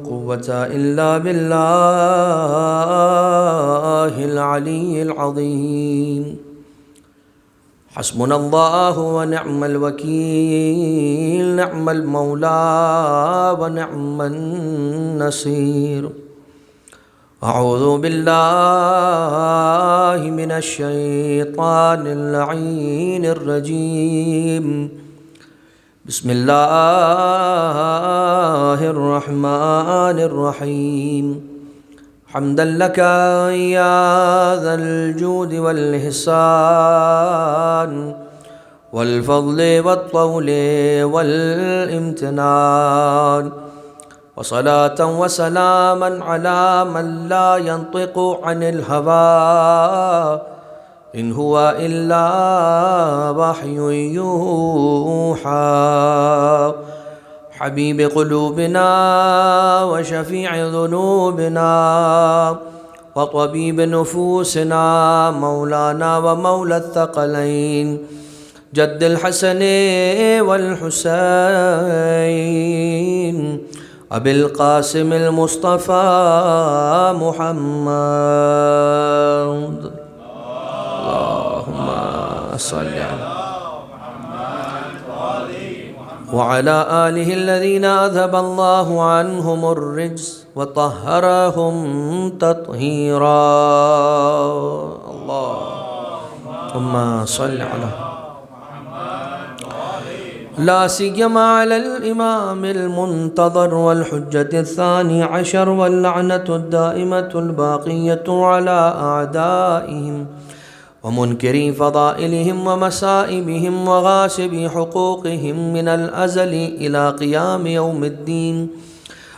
قوة إلا بالله العلي العظيم. حسبنا الله ونعم الوكيل، نعم المولى ونعم النصير. أعوذ بالله من الشيطان اللعين الرجيم. بسم الله الرحمن الرحيم. حمدا لك يا ذا الجود والإحسان والفضل والطول والامتنان، وصلاة وسلاما على من لا ينطق عن الهوى إن هو إلا وحي يوحى. حبيب قلوبنا وشفيع ذنوبنا وطبيب نفوسنا، مولانا ومولى الثقلين جد الحسن والحسين أبي القاسم المصطفى محمد. اللهم صل على وعلى آله الذين أذهب الله عنهم الرجس وطهرهم تطهيرا. اللهم صل على لا سيما على الإمام المنتظر والحجة الثاني عشر واللعنة الدائمة الباقية على أعدائهم ومنكري فضائلهم ومسائبهم وغاسبي حقوقهم من الأزل إلى قيام يوم الدين.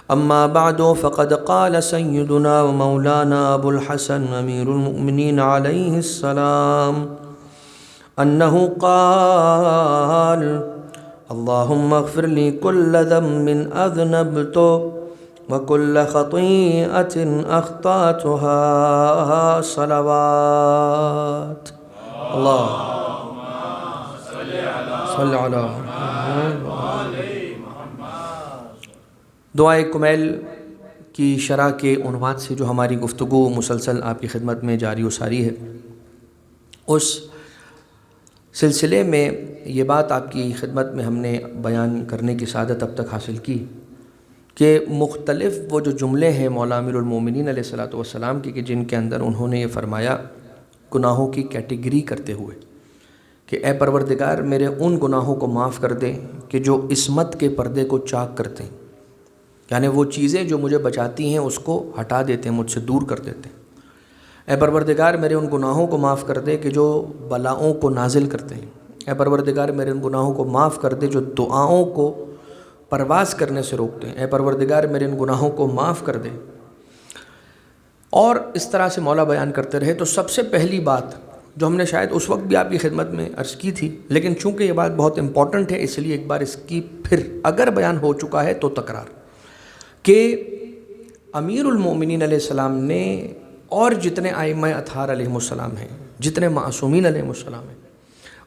أما بعد، فقد قال سيدنا ومولانا أبو الحسن أمير المؤمنين عليه السلام أنه قال: اللهم اغفر لي كل ذنب أذنبته وكل خطيئة أخطأتها. صلوات اللهم صل على دعائے کمیل کی شرح کے عنوان سے جو ہماری گفتگو مسلسل آپ کی خدمت میں جاری و ساری ہے، اس سلسلے میں یہ بات آپ کی خدمت میں ہم نے بیان کرنے کی سعادت اب تک حاصل کی کہ مختلف وہ جو جملے ہیں مولا امیر المومنین علیہ الصلوۃ والسلام کی کہ جن کے اندر انہوں نے یہ فرمایا گناہوں کی کیٹیگری کرتے ہوئے کہ اے پروردگار میرے ان گناہوں کو معاف کر دے کہ جو عصمت کے پردے کو چاک کرتے ہیں، یعنی وہ چیزیں جو مجھے بچاتی ہیں اس کو ہٹا دیتے ہیں، مجھ سے دور کر دیتے ہیں۔ اے پروردگار میرے ان گناہوں کو معاف کر دے کہ جو بلاؤں کو نازل کرتے ہیں۔ اے پروردگار میرے ان گناہوں کو معاف کر دے جو دعاؤں کو پرواز کرنے سے روکتے ہیں۔ اے پروردگار میرے ان گناہوں کو معاف کر دے۔ اور اس طرح سے مولا بیان کرتے رہے۔ تو سب سے پہلی بات جو ہم نے شاید اس وقت بھی آپ کی خدمت میں عرض کی تھی، لیکن چونکہ یہ بات بہت امپورٹنٹ ہے اس لیے ایک بار اس کی پھر اگر بیان ہو چکا ہے تو تکرار، کہ امیر المومنین علیہ السلام نے اور جتنے ائمہ اطہار علیہم السلام ہیں، جتنے معصومین علیہم السلام ہیں،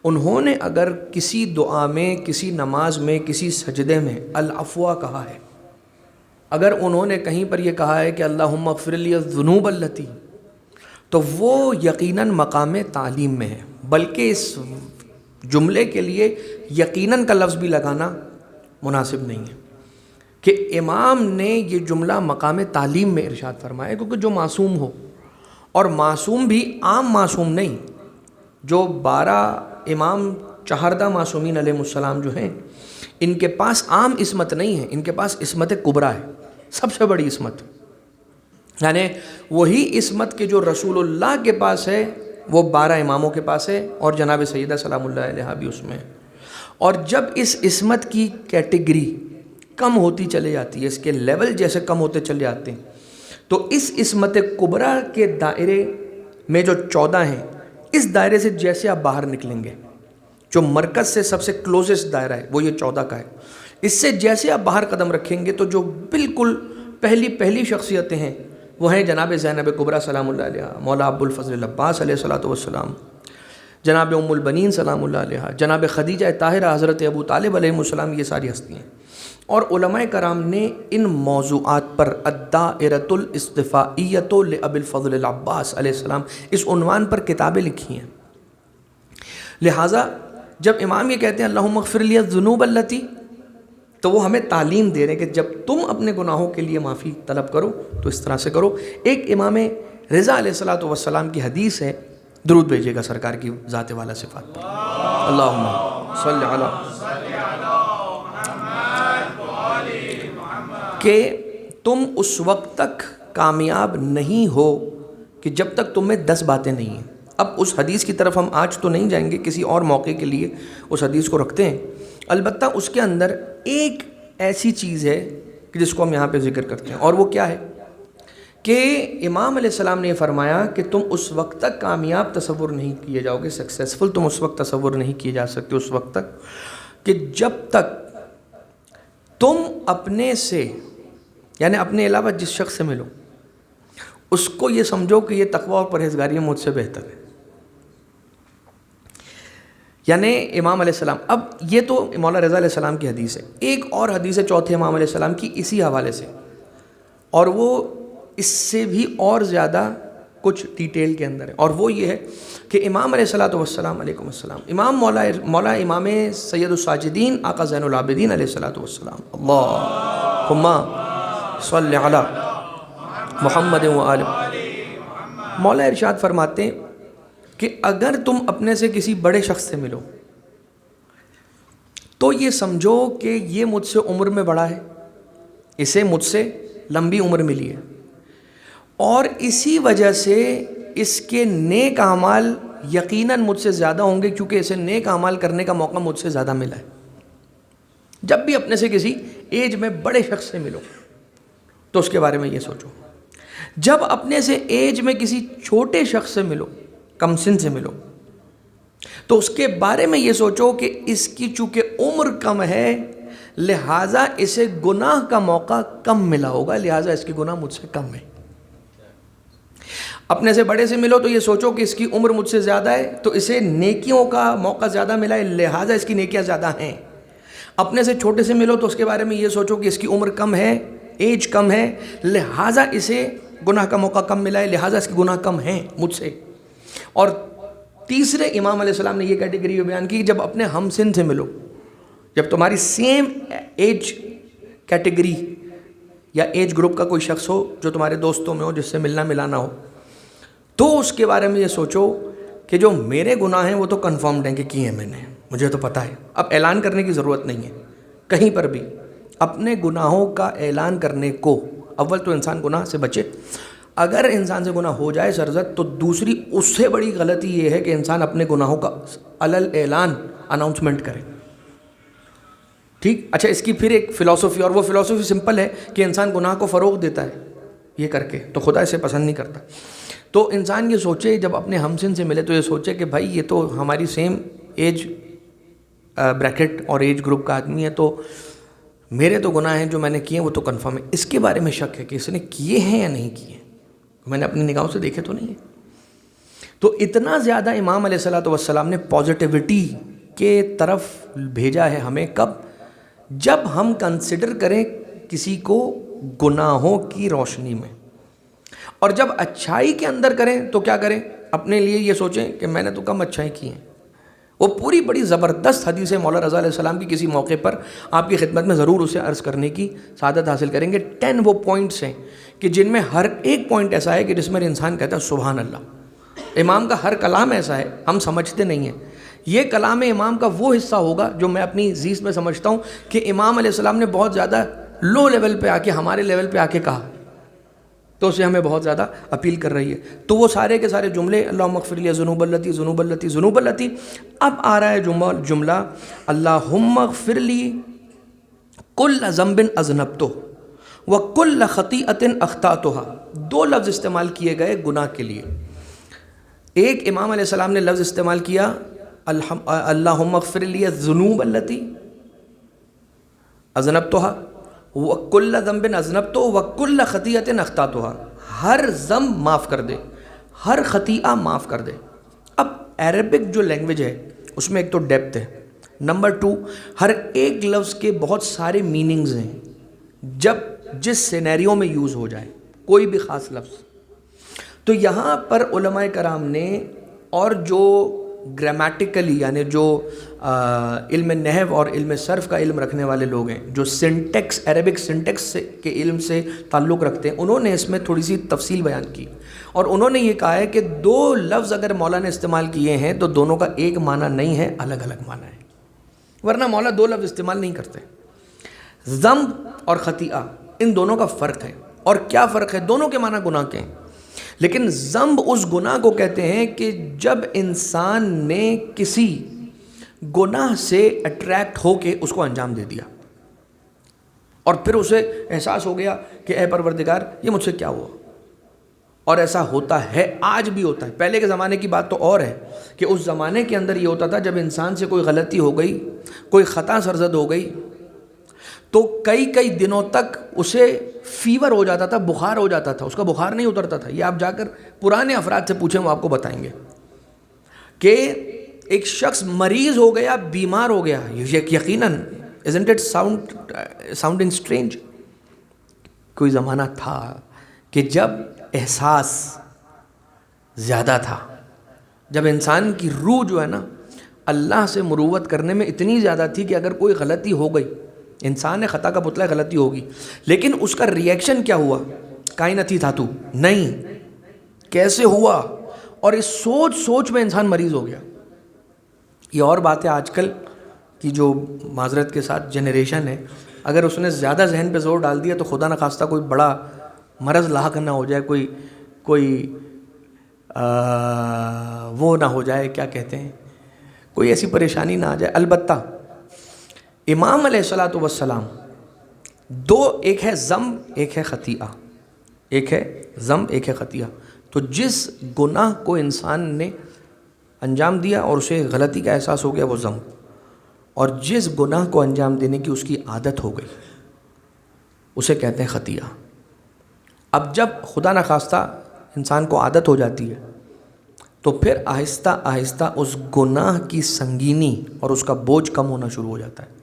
انہوں نے اگر کسی دعا میں، کسی نماز میں، کسی سجدے میں العفو کہا ہے، اگر انہوں نے کہیں پر یہ کہا ہے کہ اللہم اغفر لی الذنوب التی، تو وہ یقیناً مقام تعلیم میں ہے، بلکہ اس جملے کے لیے یقیناً کا لفظ بھی لگانا مناسب نہیں ہے کہ امام نے یہ جملہ مقام تعلیم میں ارشاد فرمایا، کیونکہ جو معصوم ہو، اور معصوم بھی عام معصوم نہیں، جو 12 امام چہاردہ معصومین علیہ السلام جو ہیں ان کے پاس عام عصمت نہیں ہے، ان کے پاس عصمت کبریٰ ہے، سب سے بڑی عصمت، یعنی وہی عصمت کہ جو رسول اللہ کے پاس ہے وہ 12 اماموں کے پاس ہے، اور جناب سیدہ سلام اللہ علیہا بھی اس میں ہے۔ اور جب اس عصمت کی کیٹیگری کم ہوتی چلے جاتی ہے، اس کے لیول جیسے کم ہوتے چلے جاتے ہیں، تو اس عصمت کبریٰ کے دائرے میں جو 14 ہیں، اس دائرے سے جیسے آپ باہر نکلیں گے، جو مرکز سے سب سے کلوزسٹ دائرہ ہے وہ یہ 14 کا ہے، اس سے جیسے آپ باہر قدم رکھیں گے تو جو بالکل پہلی شخصیتیں ہیں وہ ہیں جناب زینب کبریٰ سلام اللہ علیہا، مولا ابو الفضل العباس علیہ الصلوۃ والسلام، جناب ام البنین سلام اللہ علیہا، جناب خدیجہ طاہرہ، حضرت ابو طالب علیہ السلام، یہ ساری ہستیاں ہیں۔ اور علماء کرام نے ان موضوعات پر الدائرۃ الاصطفائیۃ لابی الفضل العباس علیہ السلام اس عنوان پر کتابیں لکھی ہیں۔ لہٰذا جب امام یہ کہتے ہیں اللہم اغفر لی الذنوب التی، تو وہ ہمیں تعلیم دے رہے ہیں کہ جب تم اپنے گناہوں کے لیے معافی طلب کرو تو اس طرح سے کرو۔ ایک امام رضا علیہ الصلوۃ والسلام کی حدیث ہے، درود بھیجیے گا سرکار کی ذات والا صفات پر، اللہم صلی علی کہ تم اس وقت تک کامیاب نہیں ہو کہ جب تک تم میں 10 باتیں نہیں ہیں۔ اب اس حدیث کی طرف ہم آج تو نہیں جائیں گے، کسی اور موقع کے لیے اس حدیث کو رکھتے ہیں، البتہ اس کے اندر ایک ایسی چیز ہے کہ جس کو ہم یہاں پہ ذکر کرتے ہیں، اور وہ کیا ہے کہ امام علیہ السلام نے یہ فرمایا کہ تم اس وقت تک کامیاب تصور نہیں کیے جاؤ گے، سکسیسفل تم اس وقت تصور نہیں کیے جا سکتے اس وقت تک کہ جب تک تم اپنے سے، یعنی اپنے علاوہ جس شخص سے ملو اس کو یہ سمجھو کہ یہ تقوی اور پرہیزگاری مجھ سے بہتر ہے۔ یعنی امام علیہ السلام، اب یہ تو مولا رضا علیہ السلام کی حدیث ہے، ایک اور حدیث ہے چوتھے امام علیہ السلام کی اسی حوالے سے، اور وہ اس سے بھی اور زیادہ کچھ ڈیٹیل کے اندر ہے، اور وہ یہ ہے کہ امام علیہ الصلوۃ والسلام علیکم السلام، امام مولا امام سید الساجدین آقا زین العابدین علیہ الصلوۃ والسلام، اللہم صلی علی محمد و آل، مولا ارشاد فرماتے ہیں کہ اگر تم اپنے سے کسی بڑے شخص سے ملو تو یہ سمجھو کہ یہ مجھ سے عمر میں بڑا ہے، اسے مجھ سے لمبی عمر ملی ہے، اور اسی وجہ سے اس کے نیک اعمال یقیناً مجھ سے زیادہ ہوں گے کیونکہ اسے نیک اعمال کرنے کا موقع مجھ سے زیادہ ملا ہے۔ جب بھی اپنے سے کسی ایج میں بڑے شخص سے ملو تو اس کے بارے میں یہ سوچو، جب اپنے سے ایج میں کسی چھوٹے شخص سے ملو، کم سن سے ملو، تو اس کے بارے میں یہ سوچو کہ اس کی چونکہ عمر کم ہے لہٰذا اسے گناہ کا موقع کم ملا ہوگا، لہٰذا اس کی گناہ مجھ سے کم ہے۔ اپنے سے بڑے سے ملو تو یہ سوچو کہ اس کی عمر مجھ سے زیادہ ہے تو اسے نیکیوں کا موقع زیادہ ملا ہے، لہٰذا اس کی نیکیاں زیادہ ہیں۔ اپنے سے چھوٹے سے ملو تو اس کے بارے میں یہ سوچو کہ اس کی عمر کم ہے، ایج کم ہے، لہٰذا اسے گناہ کا موقع کم ملا ہے، لہٰذا اس کی گناہ کم ہیں مجھ سے۔ اور تیسرے امام علیہ السلام نے یہ کیٹیگری بیان کی، جب اپنے ہم سن سے ملو، جب تمہاری سیم ایج کیٹیگری یا ایج گروپ کا کوئی شخص ہو جو تمہارے دوستوں میں ہو، جس سے ملنا ملانا ہو، تو اس کے بارے میں یہ سوچو کہ جو میرے گناہ ہیں وہ تو کنفرمڈ ہیں کہ کیے ہیں میں نے، مجھے تو پتہ ہے، اب اعلان کرنے کی ضرورت نہیں ہے کہیں پر بھی۔ اپنے گناہوں کا اعلان کرنے کو، اول تو انسان گناہ سے بچے، اگر انسان سے گناہ ہو جائے سرزد تو دوسری اس سے بڑی غلطی یہ ہے کہ انسان اپنے گناہوں کا علل اعلان اناؤنسمنٹ کرے، ٹھیک؟ اچھا، اس کی پھر ایک فلسفی، اور وہ فلسفی سمپل ہے کہ انسان گناہ کو فروغ دیتا ہے یہ کر کے، تو خدا اسے پسند نہیں کرتا۔ تو انسان یہ سوچے جب اپنے ہمسن سے ملے تو یہ سوچے کہ بھائی یہ تو ہماری سیم ایج بریکٹ اور ایج گروپ کا آدمی ہے، تو میرے تو گناہ ہیں جو میں نے کیے ہیں وہ تو کنفرم ہے، اس کے بارے میں شک ہے کہ اس نے کیے ہیں یا نہیں کیے، میں نے اپنی نگاہوں سے دیکھے تو نہیں ہے۔ تو اتنا زیادہ امام علیہ الصلوۃ والسلام نے پازیٹیوٹی کے طرف بھیجا ہے ہمیں، کب؟ جب ہم کنسیڈر کریں کسی کو گناہوں کی روشنی میں، اور جب اچھائی کے اندر کریں تو کیا کریں؟ اپنے لیے یہ سوچیں کہ میں نے تو کم اچھائی کی ہیں۔ وہ پوری بڑی زبردست حدیث ہے مولا رضا علیہ السلام کی، کسی موقع پر آپ کی خدمت میں ضرور اسے عرض کرنے کی سعادت حاصل کریں گے۔ 10 وہ پوائنٹس ہیں کہ جن میں ہر ایک پوائنٹ ایسا ہے کہ جس میں انسان کہتا ہے سبحان اللہ۔ امام کا ہر کلام ایسا ہے، ہم سمجھتے نہیں ہیں۔ یہ کلام امام کا وہ حصہ ہوگا جو میں اپنی زیست میں سمجھتا ہوں کہ امام علیہ السلام نے بہت زیادہ لو لیول پہ آ کے، ہمارے لیول پہ آ کے کہا، تو اسے ہمیں بہت زیادہ اپیل کر رہی ہے۔ تو وہ سارے کے سارے جملے، اللہم اغفر لی ذنوب التی ذنوب التی ذنوب التی، اب آ رہا ہے جملہ اللہم اغفر لی کل ذنب اذنبتہ وکل خطیئۃ اخطأتها۔ 2 لفظ استعمال کیے گئے گناہ کے لیے۔ ایک امام علیہ السلام نے لفظ استعمال کیا اللہم اغفر لی الذنوب التی اذنبتها وَكُلَّ ذَنْبٍ أَذْنَبْتُهُ وَكُلَّ خَطِيئَةٍ أَخْطَأْتُهَا، ہر ذنب معاف کر دے، ہر خطیئہ معاف کر دے۔ اب عربک جو لینگویج ہے اس میں ایک تو ڈیپتھ ہے، نمبر 2، ہر ایک لفظ کے بہت سارے میننگز ہیں جب جس سینیریو میں یوز ہو جائے کوئی بھی خاص لفظ. تو یہاں پر علماء کرام نے اور جو گرامیٹیکلی یعنی جو علم نحو اور علم صرف کا علم رکھنے والے لوگ ہیں، جو سنٹیکس عربک سنٹیکس کے علم سے تعلق رکھتے ہیں، انہوں نے اس میں تھوڑی سی تفصیل بیان کی اور انہوں نے یہ کہا ہے کہ 2 لفظ اگر مولا نے استعمال کیے ہیں تو دونوں کا ایک معنی نہیں ہے، الگ الگ معنی ہے، ورنہ مولا 2 لفظ استعمال نہیں کرتے. ذنب اور خطیئہ، ان دونوں کا فرق ہے. اور کیا فرق ہے؟ دونوں کے معنی گناہ کے ہیں، لیکن ذنب اس گناہ کو کہتے ہیں کہ جب انسان نے کسی گناہ سے اٹریکٹ ہو کے اس کو انجام دے دیا اور پھر اسے احساس ہو گیا کہ اے پروردگار یہ مجھ سے کیا ہوا. اور ایسا ہوتا ہے، آج بھی ہوتا ہے. پہلے کے زمانے کی بات تو اور ہے کہ اس زمانے کے اندر یہ ہوتا تھا جب انسان سے کوئی غلطی ہو گئی، کوئی خطا سرزد ہو گئی تو کئی دنوں تک اسے فیور ہو جاتا تھا، بخار ہو جاتا تھا، اس کا بخار نہیں اترتا تھا. یہ آپ جا کر پرانے افراد سے پوچھیں، وہ آپ کو بتائیں گے کہ ایک شخص مریض ہو گیا، بیمار ہو گیا. یقیناً isn't it sounding strange؟ کوئی زمانہ تھا کہ جب احساس زیادہ تھا، جب انسان کی روح جو ہے نا اللہ سے مروت کرنے میں اتنی زیادہ تھی کہ اگر کوئی غلطی ہو گئی، انسان ہے، خطا کا پتلا ہے، غلطی ہوگی، لیکن اس کا ریئیکشن کیا ہوا؟ کائناتی تھا تو نہیں، کیسے ہوا؟ اور اس سوچ میں انسان مریض ہو گیا. یہ اور بات ہے آج کل کی جو معذرت کے ساتھ جنریشن ہے، اگر اس نے زیادہ ذہن پہ زور ڈال دیا تو خدا نخواستہ کوئی بڑا مرض لاحق نہ ہو جائے، کوئی وہ نہ ہو جائے، کیا کہتے ہیں، کوئی ایسی پریشانی نہ آ جائے. البتہ امام علیہ الصلاۃ والسلام 2، ایک ہے ذنب ایک ہے خطیئہ، ایک ہے ذنب ایک ہے خطیئہ. تو جس گناہ کو انسان نے انجام دیا اور اسے غلطی کا احساس ہو گیا وہ ذنب، اور جس گناہ کو انجام دینے کی اس کی عادت ہو گئی اسے کہتے ہیں خطیئہ. اب جب خدا نخواستہ انسان کو عادت ہو جاتی ہے تو پھر آہستہ آہستہ اس گناہ کی سنگینی اور اس کا بوجھ کم ہونا شروع ہو جاتا ہے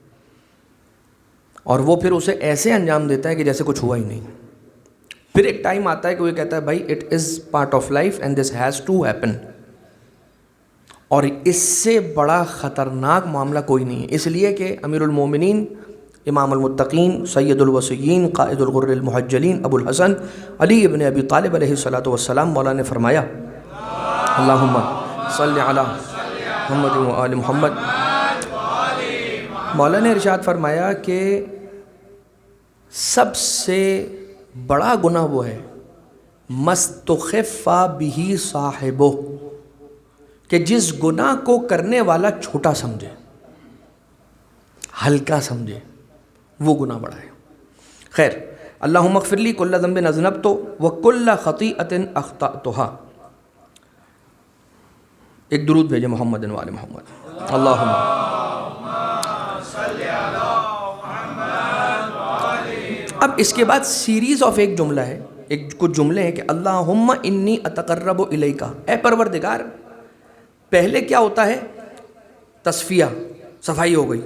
اور وہ پھر اسے ایسے انجام دیتا ہے کہ جیسے کچھ ہوا ہی نہیں. پھر ایک ٹائم آتا ہے کہ وہ کہتا ہے بھائی it is part of life and this has to happen. اور اس سے بڑا خطرناک معاملہ کوئی نہیں ہے، اس لیے کہ امیر المومنین، امام المتقین، سید الوصیین، قائد الغر المحجلین، ابو الحسن علی ابن ابی طالب علیہ الصلاۃ والسلام مولا نے فرمایا اللہم صلی علی محمد و آل محمد. مولا نے ارشاد فرمایا کہ سب سے بڑا گناہ وہ ہے مستخف بہ صاحبہ، کہ جس گناہ کو کرنے والا چھوٹا سمجھے، ہلکا سمجھے، وہ گناہ بڑا ہے. خیر، اللہم اغفر لی کل ذنب اذنبت وکل خطیئۃ اخطأتها. ایک درود بھیجے محمد و آل محمد. اللہم صلی علی محمد و آل. اب اس کے بعد سیریز آف ایک جملہ ہے، کچھ جملے ہیں کہ اللہم انی اتقرب الیک، اے پروردگار. پہلے کیا ہوتا ہے؟ تصفیہ، صفائی ہو گئی.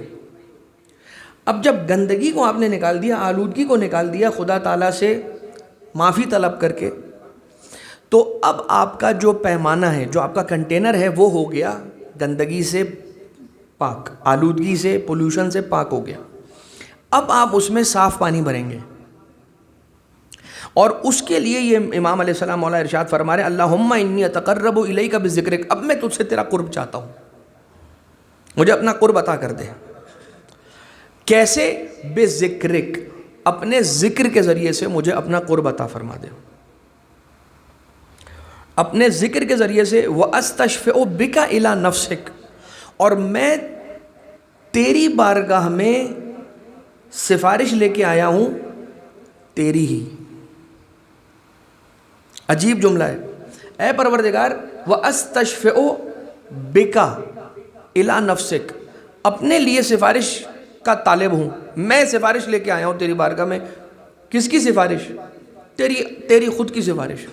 اب جب گندگی کو آپ نے نکال دیا، آلودگی کو نکال دیا خدا تعالیٰ سے معافی طلب کر کے، تو اب آپ کا جو پیمانہ ہے، جو آپ کا کنٹینر ہے، وہ ہو گیا گندگی سے پاک، آلودگی سے، پولوشن سے پاک ہو گیا. اب آپ اس میں صاف پانی بھریں گے اور اس کے لیے یہ امام علیہ السلام مولا ارشاد فرما رہے اللہم انی اتقرب الیک بذکرک، اب میں تجھ سے تیرا قرب چاہتا ہوں، مجھے اپنا قرب عطا کر دے. کیسے؟ بذکرک، اپنے ذکر کے ذریعے سے مجھے اپنا قرب عطا فرما دے، اپنے ذکر کے ذریعے سے. وَأَسْتَشْفِعُ بِكَ إِلَى نَفْسِكَ، اور میں تیری بارگاہ میں سفارش لے کے آیا ہوں تیری ہی. عجیب جملہ ہے. اے پروردگار وَأَسْتَشْفِعُ بِكَ إِلَى نَفْسِكَ، اپنے لیے سفارش کا طالب ہوں، میں سفارش لے کے آیا ہوں تیری بارگاہ میں. کس کی سفارش؟ تیری خود کی سفارش.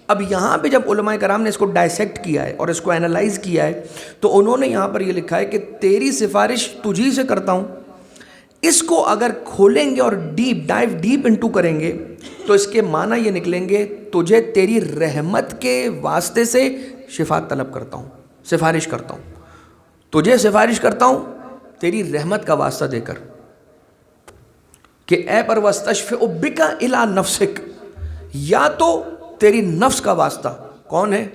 اب یہاں پہ جب علماء کرام نے اس کو ڈائسیکٹ کیا ہے اور اس کو اینالائز کیا ہے تو انہوں نے یہاں پر یہ لکھا ہے کہ تیری سفارش تجھی سے کرتا ہوں، اس کو اگر کھولیں گے اور ڈیپ انٹو کریں گے تو اس کے معنی یہ نکلیں گے تجھے تیری رحمت کے واسطے سے شفاعت طلب کرتا ہوں، سفارش کرتا ہوں، تجھے سفارش کرتا ہوں تیری رحمت کا واسطہ دے کر کہ اے پر وستشفع بک الی نفسک، یا تو تیری نفس کا واسطہ کون ہے؟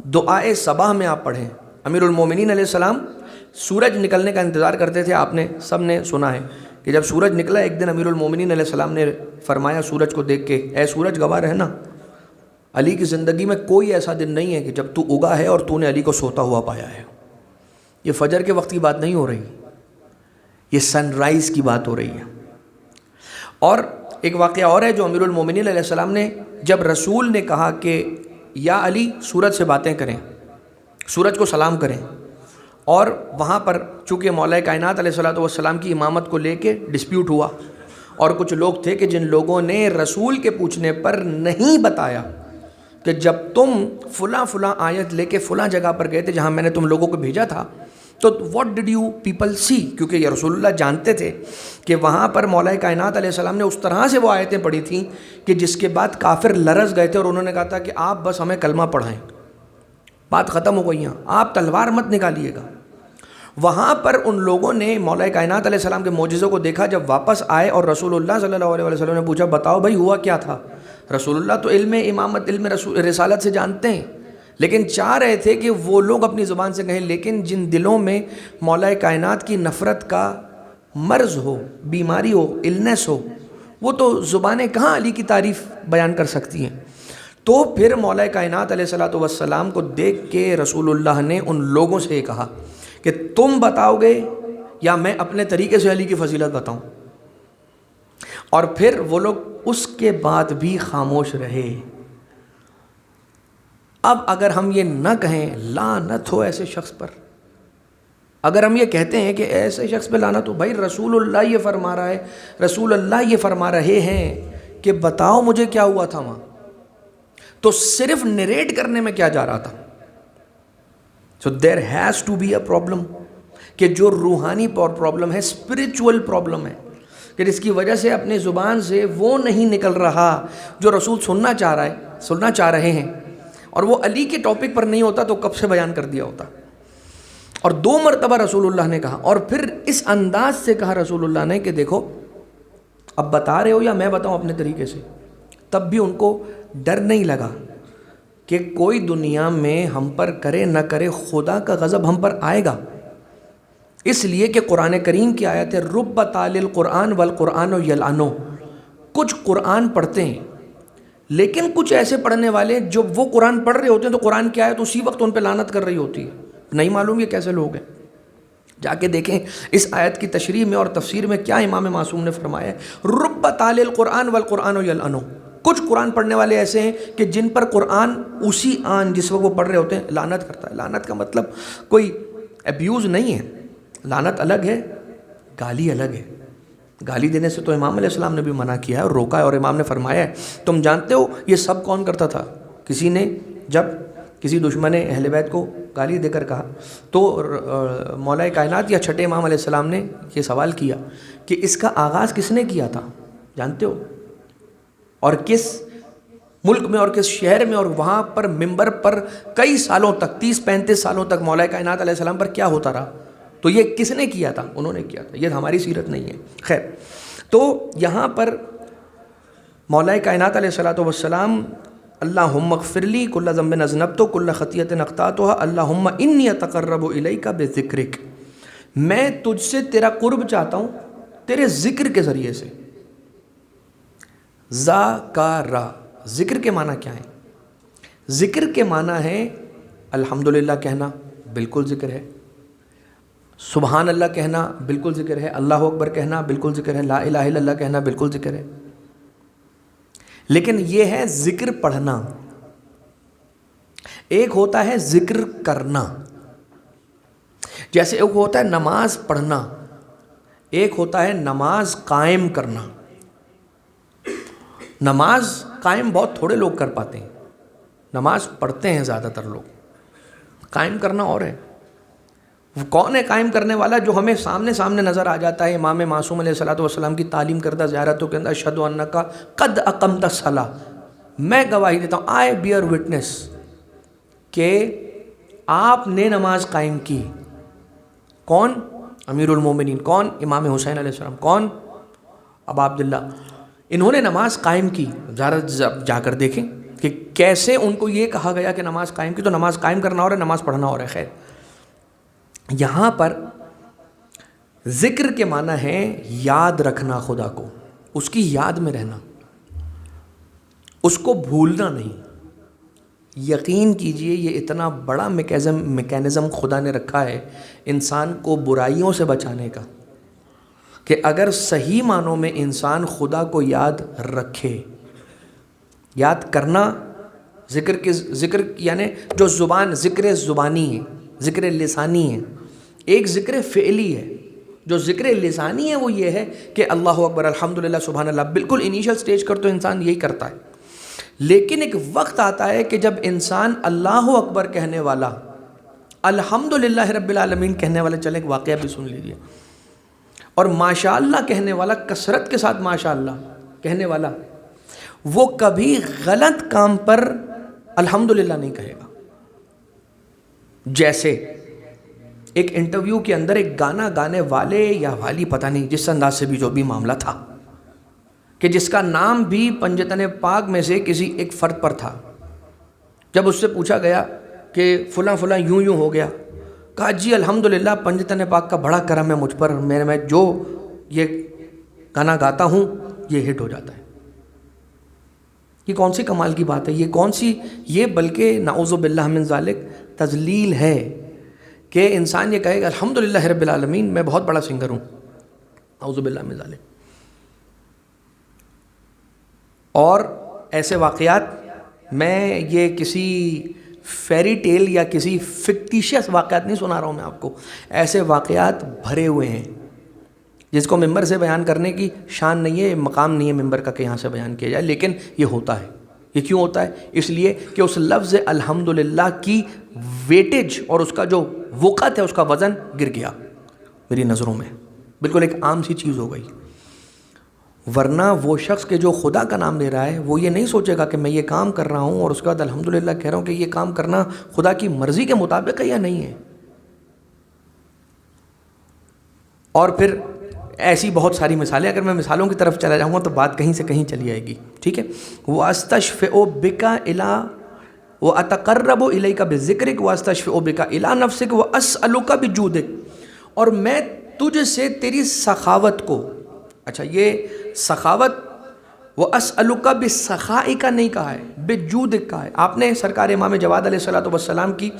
دعائے صباح میں آپ پڑھیں، امیر المومنین علیہ السلام سورج نکلنے کا انتظار کرتے تھے، آپ نے سب نے سنا ہے کہ جب سورج نکلا ایک دن امیر المومنین علیہ السلام نے فرمایا سورج کو دیکھ کے، اے سورج گواہ رہنا، علی کی زندگی میں کوئی ایسا دن نہیں ہے کہ جب تو اگا ہے اور تو نے علی کو سوتا ہوا پایا ہے۔ یہ فجر کے وقت کی بات نہیں ہو رہی، یہ سن رائز کی بات ہو رہی ہے۔ اور ایک واقعہ اور ہے جو امیر المومنین علیہ السلام نے جب رسول نے کہا کہ یا علی سورج سے باتیں کریں، سورج کو سلام کریں، اور وہاں پر چونکہ مولا کائنات علیہ السلام کی امامت کو لے کے ڈسپیوٹ ہوا، اور کچھ لوگ تھے کہ جن لوگوں نے رسول کے پوچھنے پر نہیں بتایا کہ جب تم فلاں فلاں آیت لے کے فلاں جگہ پر گئے تھے جہاں میں نے تم لوگوں کو بھیجا تھا تو what did you people see, کیونکہ یہ رسول اللہ جانتے تھے کہ وہاں پر مولا کائنات علیہ السلام نے اس طرح سے وہ آیتیں پڑھی تھیں کہ جس کے بعد کافر لرز گئے تھے اور انہوں نے کہا تھا کہ آپ بس ہمیں کلمہ پڑھائیں، بات ختم ہو گئی، آپ تلوار مت نکالیے گا۔ وہاں پر ان لوگوں نے مولا کائنات علیہ السلام کے معجزوں کو دیکھا، جب واپس آئے اور رسول اللہ صلی اللہ علیہ وسلم نے پوچھا بتاؤ بھائی ہوا کیا تھا، رسول اللہ تو علم امامت، علم رسالت سے جانتے ہیں، لیکن چاہ رہے تھے کہ وہ لوگ اپنی زبان سے کہیں، لیکن جن دلوں میں مولا کائنات کی نفرت کا مرض ہو، بیماری ہو، النس ہو، وہ تو زبانیں کہاں علی کی تعریف بیان کر سکتی ہیں۔ تو پھر مولا کائنات علیہ السلام کو دیکھ کے رسول اللہ نے ان لوگوں سے یہ کہا کہ تم بتاؤ گے یا میں اپنے طریقے سے علی کی فضیلت بتاؤں، اور پھر وہ لوگ اس کے بعد بھی خاموش رہے۔ اب اگر ہم یہ نہ کہیں لعنت ہو ایسے شخص پر، اگر ہم یہ کہتے ہیں کہ ایسے شخص پہ لعنت ہو، بھائی رسول اللہ یہ فرما رہا ہے، رسول اللہ یہ فرما رہے ہیں کہ بتاؤ مجھے کیا ہوا تھا وہاں، تو صرف نریٹ کرنے میں کیا جا رہا تھا؟ So there has to be a problem کہ جو روحانی پرابلم ہے، اسپرچول پرابلم ہے، کہ جس کی وجہ سے اپنے زبان سے وہ نہیں نکل رہا جو رسول سننا چاہ رہے ہیں، اور وہ علی کے ٹاپک پر نہیں ہوتا تو کب سے بیان کر دیا ہوتا۔ اور 2 مرتبہ رسول اللہ نے کہا، اور پھر اس انداز سے کہا رسول اللہ نے کہ دیکھو اب بتا رہے ہو یا میں بتاؤں اپنے طریقے سے، تب بھی ان کو ڈر نہیں لگا کہ کوئی دنیا میں ہم پر کرے نہ کرے خدا کا غضب ہم پر آئے گا، اس لیے کہ قرآن کریم کی آیت ہے رب تال القرآن والقرآن یلعنو، کچھ قرآن پڑھتے ہیں لیکن کچھ ایسے پڑھنے والے جو وہ قرآن پڑھ رہے ہوتے ہیں تو قرآن کی آیت اسی وقت ان پہ لعنت کر رہی ہوتی ہے، نہیں معلوم یہ کیسے لوگ ہیں۔ جا کے دیکھیں اس آیت کی تشریح میں اور تفسیر میں کیا امام معصوم نے فرمایا ہے، رب تال القرآن والقرآن یلعنو، کچھ قرآن پڑھنے والے ایسے ہیں کہ جن پر قرآن اسی آن جس وقت وہ پڑھ رہے ہوتے ہیں لعنت کرتا ہے۔ لعنت کا مطلب کوئی ابیوز نہیں ہے، لعنت الگ ہے، گالی الگ ہے۔ گالی دینے سے تو امام علیہ السلام نے بھی منع کیا ہے اور روکا ہے، اور امام نے فرمایا ہے تم جانتے ہو یہ سب کون کرتا تھا؟ کسی نے جب کسی دشمن اہل بیت کو گالی دے کر کہا تو مولا کائنات یا چھٹے امام علیہ السلام نے یہ سوال کیا کہ اس کا آغاز کس نے کیا تھا، جانتے ہو؟ اور کس ملک میں اور کس شہر میں، اور وہاں پر ممبر پر کئی سالوں تک 30-35 سالوں تک مولا کائنات علیہ السلام پر کیا ہوتا رہا، تو یہ کس نے کیا تھا؟ انہوں نے کیا تھا، یہ ہماری سیرت نہیں ہے۔ خیر، تو یہاں پر مولا کائنات علیہ السلام اللہم اغفر لی کل ذنب اذنبت کل خطیۃ اخطأتها اللہم انی اتقرب الیک بذکرک، میں تجھ سے تیرا قرب چاہتا ہوں تیرے ذکر کے ذریعے سے۔ ذاکرہ، ذکر کے معنی کیا ہے؟ ذکر کے معنی ہے الحمدللہ کہنا، بالکل ذکر ہے، سبحان اللہ کہنا بالکل ذکر ہے، اللہ اکبر کہنا بالکل ذکر ہے، لا الہ الا اللہ کہنا بالکل ذکر ہے، لیکن یہ ہے ذکر پڑھنا، ایک ہوتا ہے ذکر کرنا، جیسے ایک ہوتا ہے نماز پڑھنا، ایک ہوتا ہے نماز قائم کرنا۔ نماز قائم بہت تھوڑے لوگ کر پاتے ہیں، نماز پڑھتے ہیں زیادہ تر لوگ، قائم کرنا اور ہے۔ وہ کون ہے قائم کرنے والا؟ جو ہمیں سامنے نظر آ جاتا ہے امام معصوم علیہ الصلوۃ والسلام کی تعلیم کردہ زیارتوں کے اندر، اشہد انک قد اقمت الصلاۃ، میں گواہی دیتا ہوں، آئی بیئر وٹنس، کہ آپ نے نماز قائم کی۔ کون؟ امیر المومنین۔ کون؟ امام حسین علیہ السلام۔ کون؟ ابا عبداللہ۔ انہوں نے نماز قائم کی۔ ذرا جا کر دیکھیں کہ کیسے ان کو یہ کہا گیا کہ نماز قائم کی، تو نماز قائم کرنا اور ہے، نماز پڑھنا اور ہے۔ خیر، یہاں پر ذکر کے معنی ہے یاد رکھنا خدا کو، اس کی یاد میں رہنا، اس کو بھولنا نہیں۔ یقین کیجئے یہ اتنا بڑا میکینزم خدا نے رکھا ہے انسان کو برائیوں سے بچانے کا، کہ اگر صحیح معنوں میں انسان خدا کو یاد رکھے، یاد کرنا، ذکر یعنی جو زبان، ذکر زبانی ہے، ذکر لسانی ہے، ایک ذکر فعلی ہے۔ جو ذکر لسانی ہے وہ یہ ہے کہ اللہ اکبر، الحمدللہ، سبحان اللہ، بالکل انیشل سٹیج کر تو انسان یہی کرتا ہے، لیکن ایک وقت آتا ہے کہ جب انسان اللہ اکبر کہنے والا، الحمدللہ رب العالمین کہنے والا، چلیں ایک واقعہ بھی سن لیجیے، اور ماشاءاللہ کہنے والا، کثرت کے ساتھ ماشاءاللہ کہنے والا، وہ کبھی غلط کام پر الحمدللہ نہیں کہے گا۔ جیسے ایک انٹرویو کے اندر ایک گانا گانے والے یا والی، پتہ نہیں جس انداز سے بھی جو بھی معاملہ تھا، کہ جس کا نام بھی پنجتن پاک میں سے کسی ایک فرد پر تھا، جب اس سے پوچھا گیا کہ فلاں فلاں یوں ہو گیا، کہا جی الحمدللہ پنجتن پاک کا بڑا کرم ہے مجھ پر، میں جو یہ گانا گاتا ہوں یہ ہٹ ہو جاتا ہے۔ یہ کون سی کمال کی بات ہے؟ یہ کون سی، یہ بلکہ نعوذ باللہ من ذالک تذلیل ہے کہ انسان یہ کہے گا الحمدللہ رب العالمین میں بہت بڑا سنگر ہوں، نعوذ باللہ من ذالک۔ اور ایسے واقعات، میں یہ کسی فیری ٹیل یا کسی فکٹیشیس واقعات نہیں سنا رہا ہوں میں آپ کو، ایسے واقعات بھرے ہوئے ہیں جس کو ممبر سے بیان کرنے کی شان نہیں ہے، مقام نہیں ہے ممبر کا کہ یہاں سے بیان کیا جائے، لیکن یہ ہوتا ہے۔ یہ کیوں ہوتا ہے؟ اس لیے کہ اس لفظ الحمدللہ کی ویٹیج اور اس کا جو وقعت ہے، اس کا وزن گر گیا میری نظروں میں، بالکل ایک عام سی چیز ہو گئی۔ ورنہ وہ شخص کہ جو خدا کا نام لے رہا ہے، وہ یہ نہیں سوچے گا کہ میں یہ کام کر رہا ہوں اور اس کے بعد الحمدللہ کہہ رہا ہوں کہ یہ کام کرنا خدا کی مرضی کے مطابق ہے یا نہیں ہے۔ اور پھر ایسی بہت ساری مثالیں، اگر میں مثالوں کی طرف چلا جاؤں گا تو بات کہیں سے کہیں چلی جائے گی، ٹھیک ہے۔ وَأَسْتَشْفِعُ بِكَ إِلَىٰ وَأَتَقَرَّبُ إِلَيْكَ بِذِكْرِكَ وَأَسْتَشْفِعُ بِكَ إِلَىٰ نَفْسِكَ وَأَسْأَلُكَ بِجُودِكَ، اور میں تجھ سے تیری سخاوت کو، اچھا یہ سخاوت وَأَسْأَلُكَ بِسَخَائِكَ نہیں کہا ہے، بِجُودِكَ کہا ہے۔ آپ نے سرکار امام جواد علیہ الصلوۃ والسلام کی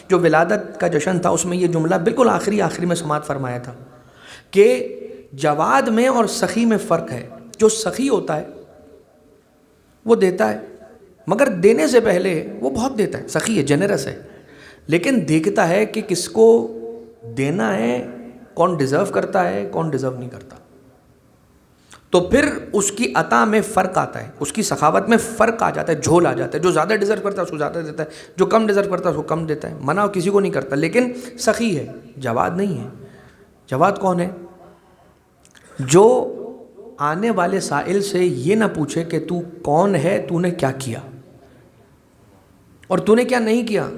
جو ولادت کا جشن تھا، اس میں یہ جملہ بالکل آخری میں سماعت فرمایا تھا کہ جواد میں اور سخی میں فرق ہے۔ جو سخی ہوتا ہے وہ دیتا ہے، مگر دینے سے پہلے وہ بہت دیتا ہے، سخی ہے، جنرس ہے، لیکن دیکھتا ہے کہ کس کو دینا ہے، کون ڈیزرو کرتا ہے، کون ڈیزرو نہیں کرتا، تو پھر اس کی عطا میں فرق آتا ہے، اس کی سخاوت میں فرق آ جاتا ہے، جھول آ جاتا ہے۔ جو زیادہ ڈیزرو کرتا ہے اس کو زیادہ دیتا ہے، جو کم ڈیزرو کرتا ہے اس کو کم دیتا ہے، منع کسی کو نہیں کرتا، لیکن سخی ہے، جواد نہیں ہے۔ جواد کون ہے؟ جو آنے والے سائل سے یہ نہ پوچھے کہ تو کون ہے، تو نے کیا کیا اور تو نے کیا نہیں کیا،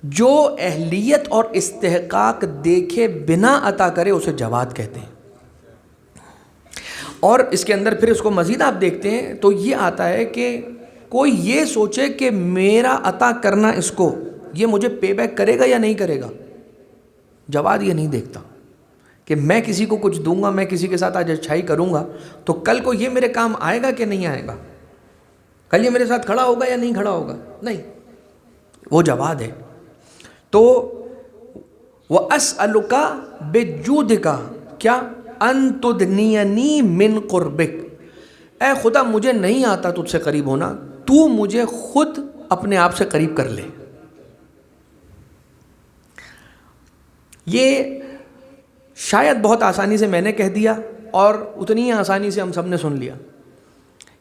جو اہلیت اور استحقاق دیکھے بنا عطا کرے اسے جواد کہتے ہیں۔ اور اس کے اندر پھر اس کو مزید آپ دیکھتے ہیں تو یہ آتا ہے کہ کوئی یہ سوچے کہ میرا عطا کرنا اس کو، یہ مجھے پے بیک کرے گا یا نہیں کرے گا۔ جواد یہ نہیں دیکھتا کہ میں کسی کو کچھ دوں گا، میں کسی کے ساتھ آج اچھائی کروں گا تو کل کو یہ میرے کام آئے گا کہ نہیں آئے گا، کل یہ میرے ساتھ کھڑا ہوگا یا نہیں کھڑا ہوگا، نہیں، وہ جواد ہے۔ تو وَأَسْأَلُكَ بِجُودِكَ کیا أَن تُدْنِيَنِي مِن قُرْبِكَ، اے خدا مجھے نہیں آتا تجھ سے قریب ہونا، تو مجھے خود اپنے آپ سے قریب کر لے۔ یہ شاید بہت آسانی سے میں نے کہہ دیا اور اتنی آسانی سے ہم سب نے سن لیا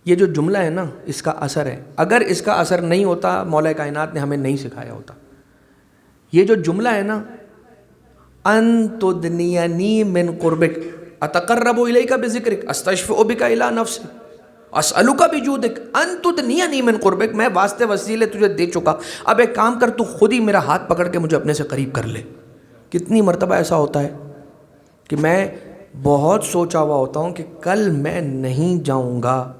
یہ جو جملہ ہے نا اس کا اثر ہے. اگر اس کا اثر نہیں ہوتا مولا کائنات نے ہمیں نہیں سکھایا ہوتا. یہ جو جملہ ہے نا ان تدنینی من قربک اتقرب الیک بذکرک استشفع بک الی نفسی اسألک بجودک ان تدنینی من قربک. میں واسطے وسیلے تجھے دے چکا, اب ایک کام کر, تو خود ہی میرا ہاتھ پکڑ کے مجھے اپنے سے قریب کر لے. کتنی مرتبہ ایسا ہوتا ہے کہ میں بہت سوچا ہوا ہوتا ہوں کہ کل میں نہیں جاؤں گا,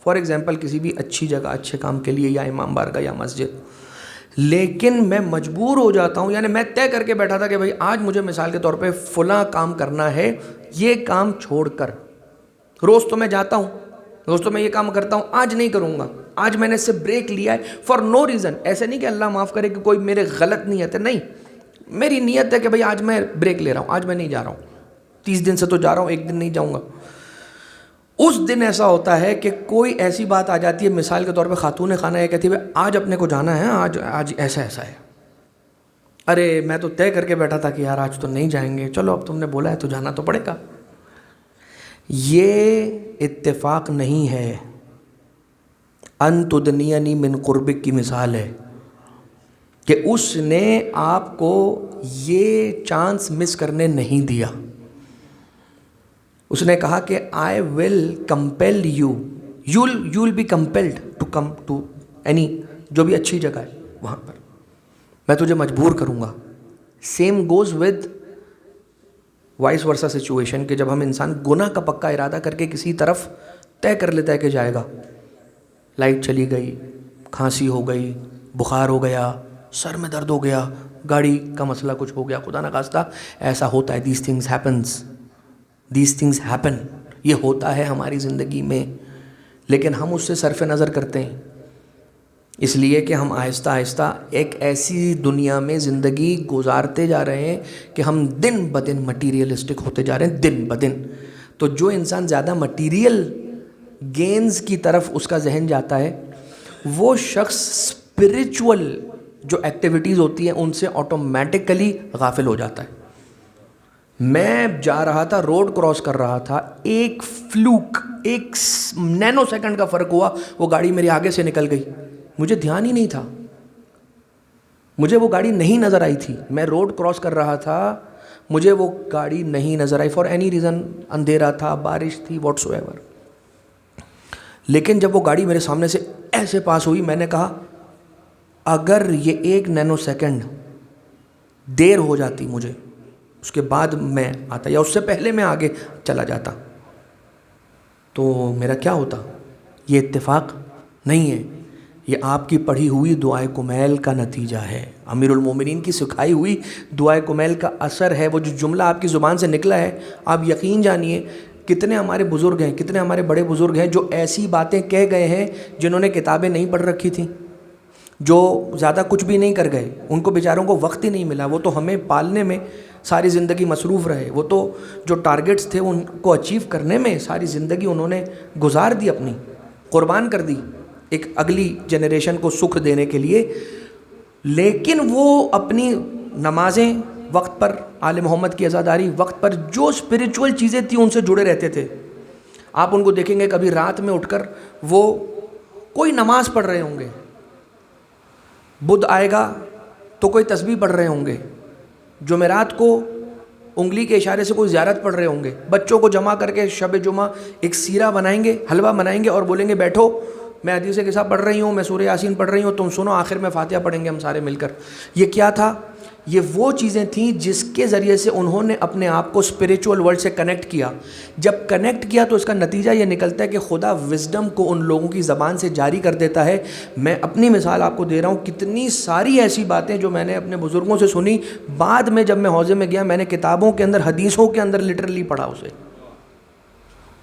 فار ایگزامپل کسی بھی اچھی جگہ اچھے کام کے لیے, یا امام بارگاہ یا مسجد, لیکن میں مجبور ہو جاتا ہوں. یعنی میں طے کر کے بیٹھا تھا کہ بھائی آج مجھے مثال کے طور پہ فلاں کام کرنا ہے, یہ کام چھوڑ کر. روز تو میں جاتا ہوں, روز تو میں یہ کام کرتا ہوں, آج نہیں کروں گا, آج میں نے اس سے بریک لیا ہے فار نو ریزن. ایسے نہیں کہ اللہ معاف کرے کہ کوئی میرے غلط نیت ہے, نہیں, میری نیت ہے کہ بھائی آج میں بریک لے رہا ہوں, آج میں نہیں جا رہا ہوں. 30 دن سے تو جا رہا ہوں, ایک دن نہیں جاؤں گا. اس دن ایسا ہوتا ہے کہ کوئی ایسی بات آ جاتی ہے, مثال کے طور پہ خاتون خانہ یہ کہتی ہے آج اپنے کو جانا ہے, آج ایسا ایسا ہے. ارے میں تو طے کر کے بیٹھا تھا کہ یار آج تو نہیں جائیں گے, چلو اب تم نے بولا ہے تو جانا تو پڑے گا. یہ اتفاق نہیں ہے. ان تدنینی من قربک کی مثال ہے کہ اس نے آپ کو یہ چانس مس کرنے نہیں دیا. اس نے کہا کہ I will compel you, you will be compelled to come to any, جو بھی اچھی جگہ ہے وہاں پر میں تجھے مجبور کروں گا. Same goes with vice versa situation, کہ جب ہم انسان گناہ کا پکا ارادہ کر کے کسی طرف طے کر لیتا ہے کہ جائے گا, لائٹ چلی گئی, کھانسی ہو گئی, بخار ہو گیا, سر میں درد ہو گیا, گاڑی کا مسئلہ کچھ ہو گیا, خدا نخواستہ ایسا ہوتا ہے. These things happens, these things happen, یہ ہوتا ہے ہماری زندگی میں, لیکن ہم اس سے صرف نظر کرتے ہیں, اس لیے کہ ہم آہستہ آہستہ ایک ایسی دنیا میں زندگی گزارتے جا رہے ہیں کہ ہم دن بدن مٹیریلسٹک ہوتے جا رہے ہیں, دن بدن. تو جو انسان زیادہ مٹیریل گینز کی طرف اس کا ذہن جاتا ہے, وہ شخص اسپرچول جو ایکٹیویٹیز ہوتی ہیں ان سے آٹومیٹکلی غافل ہو جاتا ہے. میں جا رہا تھا, روڈ کراس کر رہا تھا, ایک فلوک, ایک نینو سیکنڈ کا فرق ہوا, وہ گاڑی میرے آگے سے نکل گئی, مجھے دھیان ہی نہیں تھا, مجھے وہ گاڑی نہیں نظر آئی تھی. میں روڈ کراس کر رہا تھا, مجھے وہ گاڑی نہیں نظر آئی فار اینی ریزن, اندھیرا تھا, بارش تھی, واٹس ایور. لیکن جب وہ گاڑی میرے سامنے سے ایسے پاس ہوئی, میں نے کہا اگر یہ ایک نینو سیکنڈ دیر ہو جاتی مجھے, اس کے بعد میں آتا یا اس سے پہلے میں آگے چلا جاتا, تو میرا کیا ہوتا. یہ اتفاق نہیں ہے, یہ آپ کی پڑھی ہوئی دعائے کمیل کا نتیجہ ہے, امیر المومنین کی سکھائی ہوئی دعائے کمیل کا اثر ہے. وہ جو جملہ آپ کی زبان سے نکلا ہے, آپ یقین جانیے کتنے ہمارے بزرگ ہیں, کتنے ہمارے بڑے بزرگ ہیں جو ایسی باتیں کہہ گئے ہیں جنہوں نے کتابیں نہیں پڑھ رکھی تھیں, جو زیادہ کچھ بھی نہیں کر گئے, ان کو بیچاروں کو وقت ہی نہیں ملا. وہ تو ہمیں پالنے میں ساری زندگی مصروف رہے, وہ تو جو ٹارگٹس تھے ان کو اچیو کرنے میں ساری زندگی انہوں نے گزار دی, اپنی قربان کر دی ایک اگلی جنریشن کو سکھ دینے کے لیے. لیکن وہ اپنی نمازیں وقت پر, آل محمد کی عزاداری وقت پر, جو اسپرچول چیزیں تھیں ان سے جڑے رہتے تھے. آپ ان کو دیکھیں گے کبھی رات میں اٹھ کر وہ کوئی نماز پڑھ رہے ہوں گے, بدھ آئے گا تو کوئی تسبیح پڑھ رہے ہوں گے, جمعرات کو انگلی کے اشارے سے کوئی زیارت پڑھ رہے ہوں گے, بچوں کو جمع کر کے شب جمعہ ایک سیرہ بنائیں گے, حلوہ بنائیں گے اور بولیں گے بیٹھو میں حدیث کے ساتھ پڑھ رہی ہوں, میں سورہ یاسین پڑھ رہی ہوں, تم سنو, آخر میں فاتحہ پڑھیں گے ہم سارے مل کر. یہ کیا تھا؟ یہ وہ چیزیں تھیں جس کے ذریعے سے انہوں نے اپنے آپ کو اسپریچول ورلڈ سے کنیکٹ کیا. جب کنیکٹ کیا تو اس کا نتیجہ یہ نکلتا ہے کہ خدا وزڈم کو ان لوگوں کی زبان سے جاری کر دیتا ہے. میں اپنی مثال آپ کو دے رہا ہوں, کتنی ساری ایسی باتیں جو میں نے اپنے بزرگوں سے سنی, بعد میں جب میں حوضے میں گیا میں نے کتابوں کے اندر, حدیثوں کے اندر لٹرلی پڑھا اسے.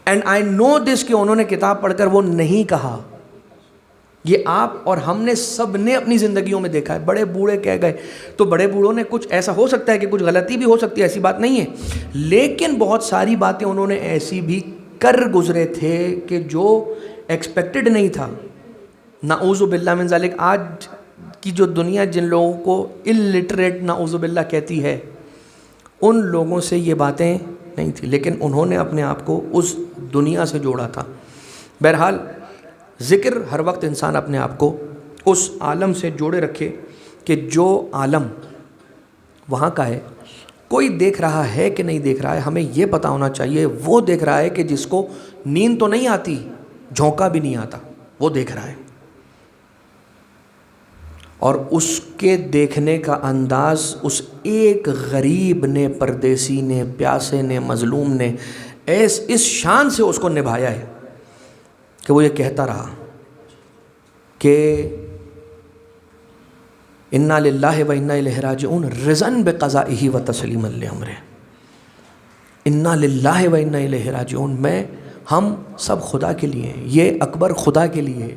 اینڈ آئی نو دس کہ انہوں نے کتاب پڑھ کر وہ نہیں کہا. یہ آپ اور ہم نے سب نے اپنی زندگیوں میں دیکھا ہے. بڑے بوڑھے کہہ گئے تو بڑے بوڑھوں نے کچھ ایسا ہو سکتا ہے کہ کچھ غلطی بھی ہو سکتی ہے, ایسی بات نہیں ہے, لیکن بہت ساری باتیں انہوں نے ایسی بھی کر گزرے تھے کہ جو ایکسپیکٹڈ نہیں تھا. نعوذ باللہ من ذالک. آج کی جو دنیا جن لوگوں کو الٹریٹ نعوذ باللہ کہتی ہے, ان لوگوں سے یہ باتیں نہیں تھی, لیکن انہوں نے اپنے آپ کو اس دنیا سے جوڑا تھا. بہرحال ذکر ہر وقت انسان اپنے آپ کو اس عالم سے جوڑے رکھے کہ جو عالم وہاں کا ہے، کوئی دیکھ رہا ہے کہ نہیں دیکھ رہا ہے، ہمیں یہ پتہ ہونا چاہیے وہ دیکھ رہا ہے کہ جس کو نیند تو نہیں آتی، جھونکا بھی نہیں آتا، وہ دیکھ رہا ہے، اور اس کے دیکھنے کا انداز اس ایک غریب نے، پردیسی نے، پیاسے نے، مظلوم نے اس شان سے اس کو نبھایا ہے کہ وہ یہ کہتا رہا کہ انا للہ و انا الیہ راجعون رضا بقضائہ و تسلیما لامرہ، انا للہ و انا الیہ راجعون، ہم سب خدا کے لیے ہیں، یہ اکبر خدا کے لیے،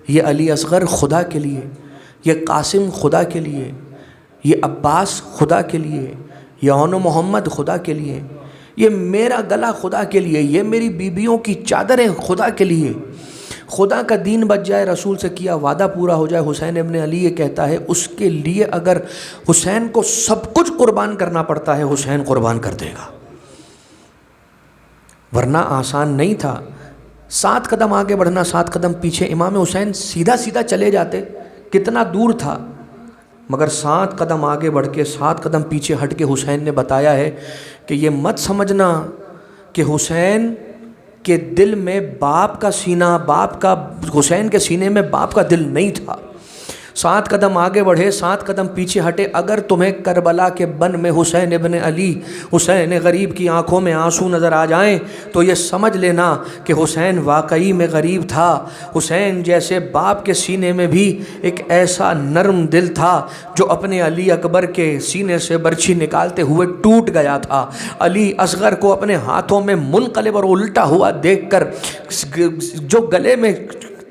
یہ علی اصغر خدا کے لیے، یہ قاسم خدا کے لیے، یہ عباس خدا کے لیے، یہ عون محمد خدا کے لیے، یہ میرا گلا خدا کے لیے، یہ میری بیویوں کی چادریں خدا کے لیے، خدا کا دین بچ جائے، رسول سے کیا وعدہ پورا ہو جائے۔ حسین ابن علی یہ کہتا ہے اس کے لیے اگر حسین کو سب کچھ قربان کرنا پڑتا ہے حسین قربان کر دے گا، ورنہ آسان نہیں تھا۔ 7 قدم آگے بڑھنا، 7 قدم پیچھے، امام حسین سیدھا سیدھا چلے جاتے، کتنا دور تھا، مگر 7 قدم آگے بڑھ کے 7 قدم پیچھے ہٹ کے حسین نے بتایا ہے کہ یہ مت سمجھنا کہ حسین کے دل میں باپ کا سینہ، حسین کے سینے میں باپ کا دل نہیں تھا۔ 7 قدم آگے بڑھے، 7 قدم پیچھے ہٹے، اگر تمہیں کربلا کے بن میں حسین ابن علی، حسین غریب کی آنکھوں میں آنسو نظر آ جائیں تو یہ سمجھ لینا کہ حسین واقعی میں غریب تھا۔ حسین جیسے باپ کے سینے میں بھی ایک ایسا نرم دل تھا جو اپنے علی اکبر کے سینے سے برچھی نکالتے ہوئے ٹوٹ گیا تھا۔ علی اصغر کو اپنے ہاتھوں میں منقلب اور الٹا ہوا دیکھ کر، جو گلے میں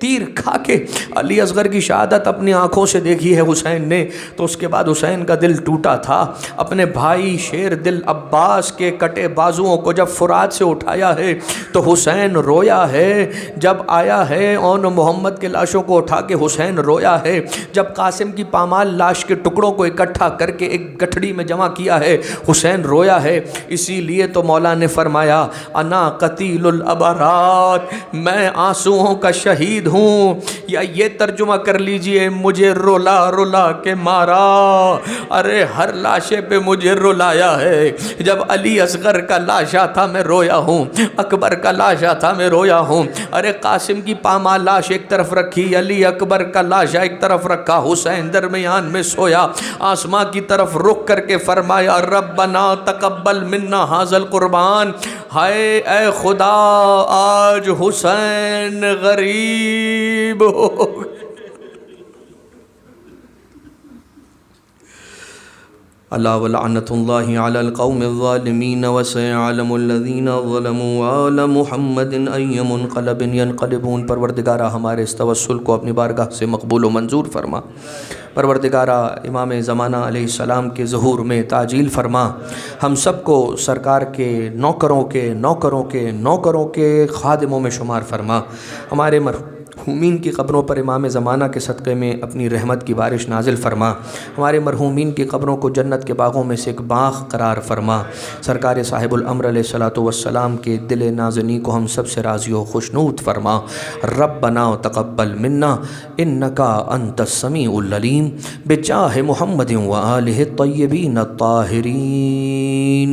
تیر کھا کے علی اصغر کی شہادت اپنی آنکھوں سے دیکھی ہے حسین نے، تو اس کے بعد حسین کا دل ٹوٹا تھا۔ اپنے بھائی شیر دل عباس کے کٹے بازوؤں کو جب فرات سے اٹھایا ہے تو حسین رویا ہے، جب آیا ہے اون محمد کے لاشوں کو اٹھا کے حسین رویا ہے، جب قاسم کی پامال لاش کے ٹکڑوں کو اکٹھا کر کے ایک گٹھڑی میں جمع کیا ہے حسین رویا ہے۔ اسی لیے تو مولا نے فرمایا انا قتیل الابرار، میں آنسوؤں کا شہید ہوں، یا یہ ترجمہ کر لیجئے مجھے رولا رولا کے مارا، ارے ہر لاشے پہ مجھے رلایا ہے۔ جب علی اصغر کا لاشا تھا میں رویا ہوں، اکبر کا لاشا تھا میں رویا ہوں، ارے قاسم کی پامال لاش ایک طرف رکھی، علی اکبر کا لاشا ایک طرف رکھا، حسین درمیان میں سویا، آسماں کی طرف رخ کر کے فرمایا ربنا تقبل منا ھذا القربان، ہائے اے خدا آج حسین غریب ہو گئے۔ الا ولعنۃ اللہ علی القوم الظالمین وسيعلم الذین ظلموا آل محمد ای منقلب ینقلبون۔ پروردگارہ ہمارے اس توسل کو اپنی بارگاہ سے مقبول و منظور فرما، پروردگارہ امام زمانہ علیہ السلام کے ظہور میں تعجیل فرما، ہم سب کو سرکار کے نوکروں کے خادموں میں شمار فرما، ہمارے مرحومین کی قبروں پر امام زمانہ کے صدقے میں اپنی رحمت کی بارش نازل فرما، ہمارے مرحومین کی قبروں کو جنت کے باغوں میں سے ایک باغ قرار فرما، سرکار صاحب الامر علیہ الصلوۃ والسلام کے دل نازنی کو ہم سب سے راضی و خوشنود فرما۔ ربنا تقبل منا انک انت السمیع العلیم بجاہ محمد و آلہ الطیبین الطاہرین۔